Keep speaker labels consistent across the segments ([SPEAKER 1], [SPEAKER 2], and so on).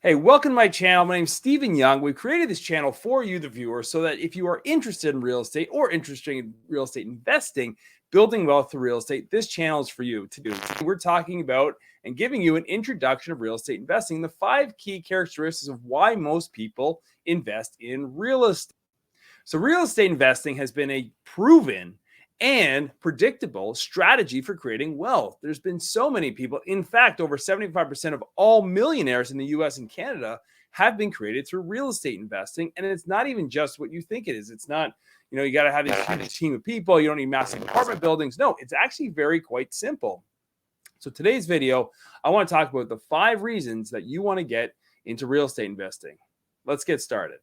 [SPEAKER 1] Hey, welcome to my channel. My name's Stephen Young. We created this channel for you, the viewer, so that if you are interested in real estate or interested in real estate investing, building wealth through real estate, this channel is for you to do. We're talking about and giving you an introduction of real estate investing, the 5 key characteristics of why most people invest in real estate. So, real estate investing has been a proven and predictable strategy for creating wealth. There's been so many people. In fact, over 75% of all millionaires in the US and Canada have been created through real estate investing. And it's not even just what you think it is. It's not, you got to have this huge team of people. You don't need massive apartment buildings. No, it's actually very quite simple. So, today's video, I want to talk about the 5 reasons that you want to get into real estate investing. Let's get started.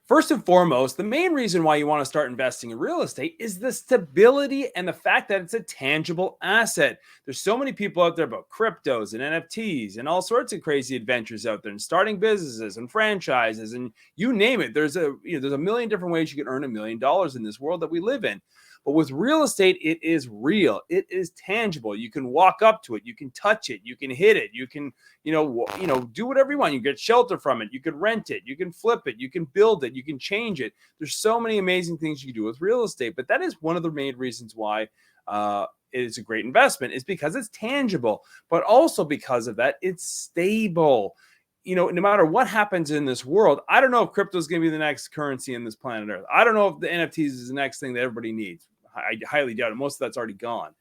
[SPEAKER 1] First and foremost, the main reason why you want to start investing in real estate is the stability and the fact that it's a tangible asset. There's so many people out there about cryptos and NFTs and all sorts of crazy adventures out there and starting businesses and franchises and you name it. There's a million different ways you can earn $1 million in this world that we live in. But with real estate, it is real. It is tangible. You can walk up to it. You can touch it. You can hit it. You can, do whatever you want. You get shelter from it. You can rent it. You can flip it. You can build it. You can change it. There's so many amazing things you can do with real estate. But that is one of the main reasons why it is a great investment, is because it's tangible, but also because of that, it's stable. No matter what happens in this world, I don't know if crypto is going to be the next currency in this planet Earth. I don't know if the NFTs is the next thing that everybody needs. I highly doubt it. Most of that's already gone.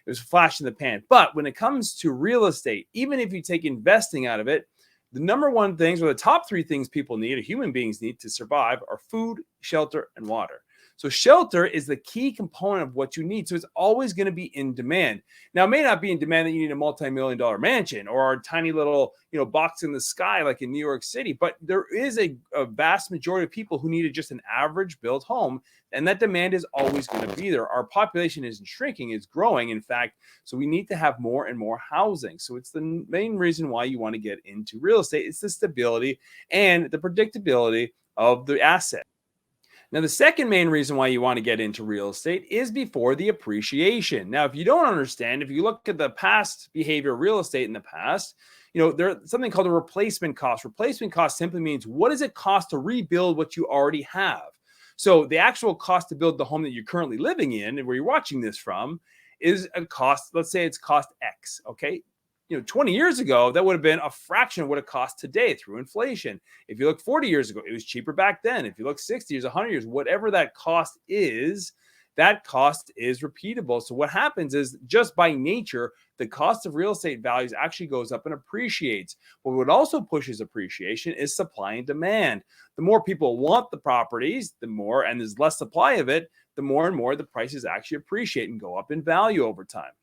[SPEAKER 1] It was a flash in the pan. But when it comes to real estate, even if you take investing out of it, the number one things, or the top 3 things people need, or human beings need to survive, are food, shelter, and water. So shelter is the key component of what you need. So it's always going to be in demand. Now, it may not be in demand that you need a multi-million-dollar mansion or a tiny little, box in the sky like in New York City. But there is a vast majority of people who needed just an average built home. And that demand is always going to be there. Our population isn't shrinking, it's growing, in fact. So we need to have more and more housing. So it's the main reason why you want to get into real estate. It's the stability and the predictability of the asset. Now, the second main reason why you want to get into real estate is before the appreciation. Now, if you don't understand, if you look at the past behavior of real estate in the past, there's something called a replacement cost. Replacement cost simply means, what does it cost to rebuild what you already have? So the actual cost to build the home that you're currently living in and where you're watching this from is a cost. Let's say it's cost X, okay? 20 years ago, that would have been a fraction of what it costs today through inflation. If you look 40 years ago, it was cheaper back then. If you look 60 years, 100 years, whatever that cost is repeatable. So what happens is, just by nature, the cost of real estate values actually goes up and appreciates. But what also pushes appreciation is supply and demand. The more people want the properties, the more, and there's less supply of it, the more and more the prices actually appreciate and go up in value over time.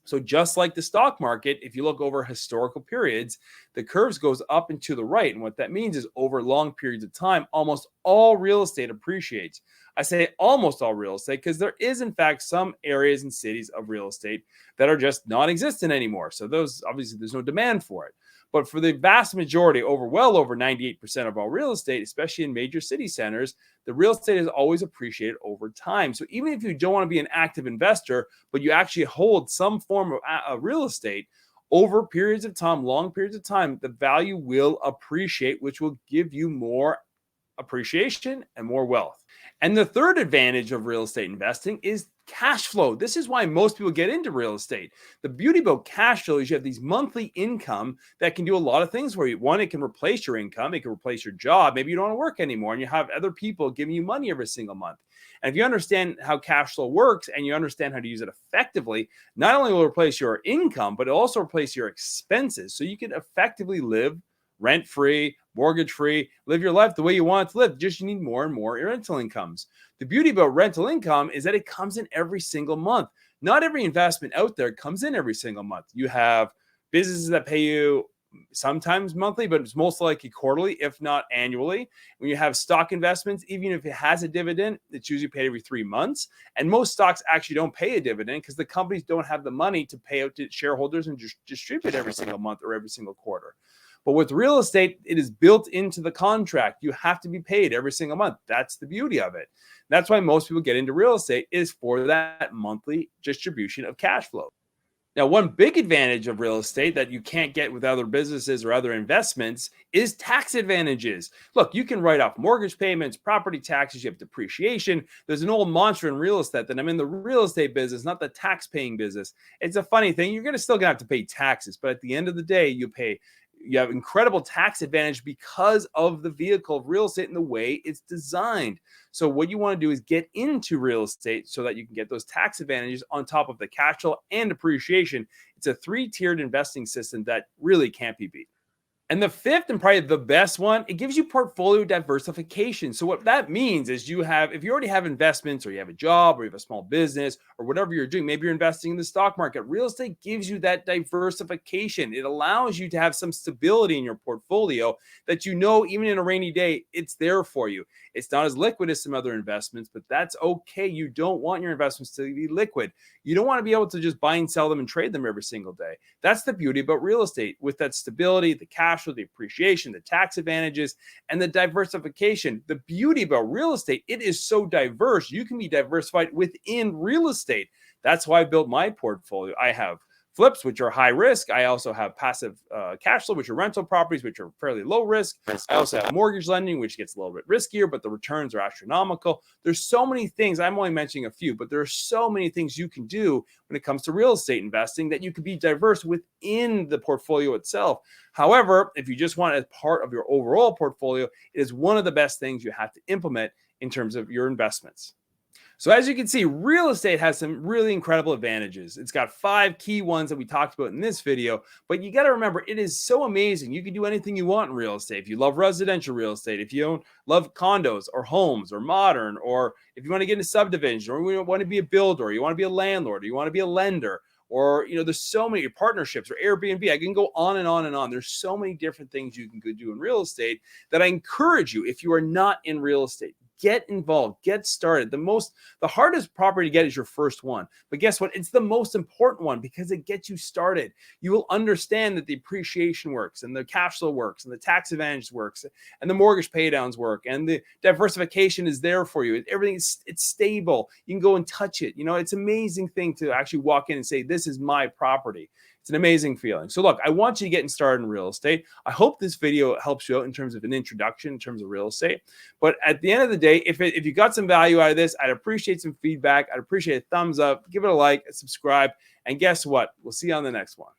[SPEAKER 1] So just like the stock market, if you look over historical periods, the curves goes up and to the right. And what that means is, over long periods of time, almost all real estate appreciates. I say almost all real estate because there is, in fact, some areas and cities of real estate that are just non-existent anymore. So those, obviously, there's no demand for it. But for the vast majority, well over 98% of all real estate, especially in major city centers, the real estate is always appreciated over time. So even if you don't want to be an active investor, but you actually hold some form of real estate, over periods of time, long periods of time, the value will appreciate, which will give you more appreciation and more wealth. And the third advantage of real estate investing is cash flow. This is why most people get into real estate. The beauty about cash flow is you have these monthly income that can do a lot of things for you. One, it can replace your income. It can replace your job. Maybe you don't want to work anymore and you have other people giving you money every single month. And if you understand how cash flow works and you understand how to use it effectively, not only will it replace your income, but it'll also replace your expenses. So you can effectively live rent-free, mortgage-free, live your life the way you want it to live. Just you need more and more rental incomes. The beauty about rental income is that it comes in every single month. Not every investment out there comes in every single month. You have businesses that pay you sometimes monthly, but it's most likely quarterly, if not annually. When you have stock investments, even if it has a dividend, it's usually paid every 3 months. And most stocks actually don't pay a dividend because the companies don't have the money to pay out to shareholders and just distribute every single month or every single quarter. But with real estate, it is built into the contract. You have to be paid every single month. That's the beauty of it. That's why most people get into real estate, is for that monthly distribution of cash flow. Now, one big advantage of real estate that you can't get with other businesses or other investments is tax advantages. Look, you can write off mortgage payments, property taxes, you have depreciation. There's an old mantra in real estate that I'm in the real estate business, not the tax paying business. It's a funny thing. You're still going to have to pay taxes, but at the end of the day, you have incredible tax advantage because of the vehicle of real estate and the way it's designed. So what you want to do is get into real estate so that you can get those tax advantages on top of the cash flow and appreciation. It's a three-tiered investing system that really can't be beat. And the fifth and probably the best one, it gives you portfolio diversification. So what that means is if you already have investments or you have a job or you have a small business or whatever you're doing, maybe you're investing in the stock market, real estate gives you that diversification. It allows you to have some stability in your portfolio that even in a rainy day, it's there for you. It's not as liquid as some other investments, but that's okay. You don't want your investments to be liquid. You don't want to be able to just buy and sell them and trade them every single day. That's the beauty about real estate with that stability, the cash flow, the appreciation, the tax advantages, and the diversification. The beauty about real estate, it is so diverse. You can be diversified within real estate. That's why I built my portfolio. I have flips, which are high risk. I also have passive cash flow, which are rental properties, which are fairly low risk. I also have mortgage lending, which gets a little bit riskier, but the returns are astronomical. There's so many things. I'm only mentioning a few, but there are so many things you can do when it comes to real estate investing that you can be diverse within the portfolio itself. However, if you just want it as part of your overall portfolio, it is one of the best things you have to implement in terms of your investments. So as you can see, real estate has some really incredible advantages. It's got 5 key ones that we talked about in this video, but you got to remember, it is so amazing. You can do anything you want in real estate. If you love residential real estate, if you love condos or homes or modern, or if you want to get into subdivision, or you want to be a builder, or you want to be a landlord, or you want to be a lender, or there's so many partnerships or Airbnb. I can go on and on and on. There's so many different things you can do in real estate that I encourage you, if you are not in real estate, get involved, get started. The hardest property to get is your first one. But guess what? It's the most important one because it gets you started. You will understand that the appreciation works and the cash flow works and the tax advantage works and the mortgage paydowns work and the diversification is there for you. It's stable. You can go and touch it. It's an amazing thing to actually walk in and say, this is my property. It's an amazing feeling. So look, I want you to get started in real estate. I hope this video helps you out in terms of an introduction in terms of real estate. But at the end of the day, if you got some value out of this, I'd appreciate some feedback. I'd appreciate a thumbs up. Give it a like, subscribe. And guess what? We'll see you on the next one.